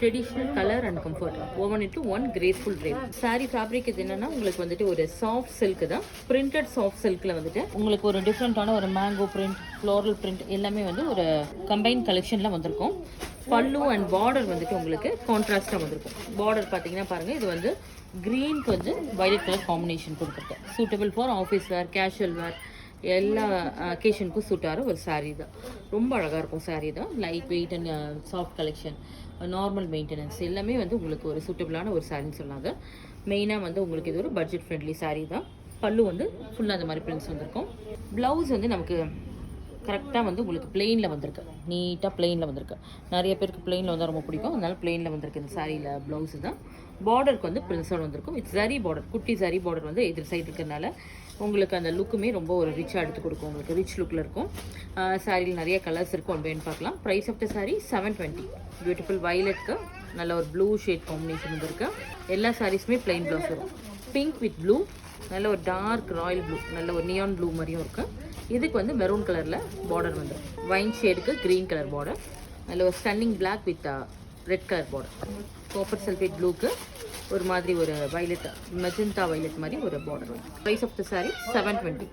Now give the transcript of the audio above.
Traditional colour and comfort woven into one graceful drape. Sari fabric இது என்னன்னா உங்களுக்கு வந்துட்டு ஒரு சாஃப்ட் சில்க் தான், பிரிண்டட் சாஃப்ட் சில்கில் வந்துட்டு உங்களுக்கு ஒரு டிஃப்ரெண்ட்டான ஒரு மேங்கோ பிரிண்ட், ஃப்ளோரல் பிரிண்ட் எல்லாமே வந்து ஒரு கம்பைன் கலெக்ஷனில் வந்திருக்கும். பல்லு அண்ட் பார்டர் வந்துட்டு உங்களுக்கு கான்ட்ராஸ்டாக வந்திருக்கும். பார்டர் பார்த்தீங்கன்னா பாருங்கள், இது வந்து க்ரீனுக்கு வந்து வயலட் கலர் காம்பினேஷன் கொடுத்துருக்கேன். Suitable for office wear, casual வேர், எல்லா அக்கேஷனுக்கும் சூட் ஆகிற ஒரு சாரீ தான். ரொம்ப அழகாக இருக்கும் சாரீ தான். Light weight and soft collection, normal maintenance எல்லாமே வந்து உங்களுக்கு ஒரு சூட்டபிளான ஒரு சாரின்னு சொன்னாங்க. மெயினாக வந்து உங்களுக்கு இது ஒரு பட்ஜெட் ஃப்ரெண்ட்லி சாரீ தான். பல்லு வந்து ஃபுல்லாக அந்த மாதிரி பிரிண்ட்ஸ் வந்திருக்கும். ப்ளவுஸ் வந்து நமக்கு கரெக்டாக வந்து உங்களுக்கு பிளெயினில் வந்திருக்கு, நீட்டாக பிளெயினில் வந்திருக்கு. நிறைய பேருக்கு பிளெயினில் வந்தால் ரொம்ப பிடிக்கும், அதனால பிளெயினில் வந்திருக்கு இந்த சாரியில் ப்ளவுஸு தான். பார்டருக்கு வந்து பிரின்ஸோட வந்திருக்கும். இட்ஸ் ஜரி பார்டர், குட்டி ஜரி பார்டர் வந்து எதிர் சைடு இருக்கிறதுனால உங்களுக்கு அந்த லுக்குமே ரொம்ப ஒரு ரிச்சாக எடுத்து கொடுக்கும். உங்களுக்கு ரிச் லுக்கில் இருக்கும். சாரியில் நிறைய கலர்ஸ் இருக்கும், ஒன்று பார்க்கலாம். Price of the sari 720. Beautiful வயலட்க்கு நல்ல ஒரு ப்ளூ ஷேட் காம்பினேஷன் வந்துருக்கு. எல்லா சாரீஸுமே பிளெயின் ப்ளவுஸ் வரும். பிங்க் வித் ப்ளூ, நல்ல ஒரு டார்க் ராயல் ப்ளூ, நல்ல ஒரு நியான் ப்ளூ மாதிரியும் இருக்குது. இதுக்கு வந்து மெரூன் கலரில் பார்டர் வந்து, வைன் ஷேடுக்கு க்ரீன் கலர் பார்டர், நல்ல ஒரு stunning black with red colour border. Copper sulphate ப்ளூக்கு ஒரு மாதிரி ஒரு வயலட், மெஜந்தா வயலட் மாதிரி ஒரு பார்டர் வந்து. Price of the sari 720.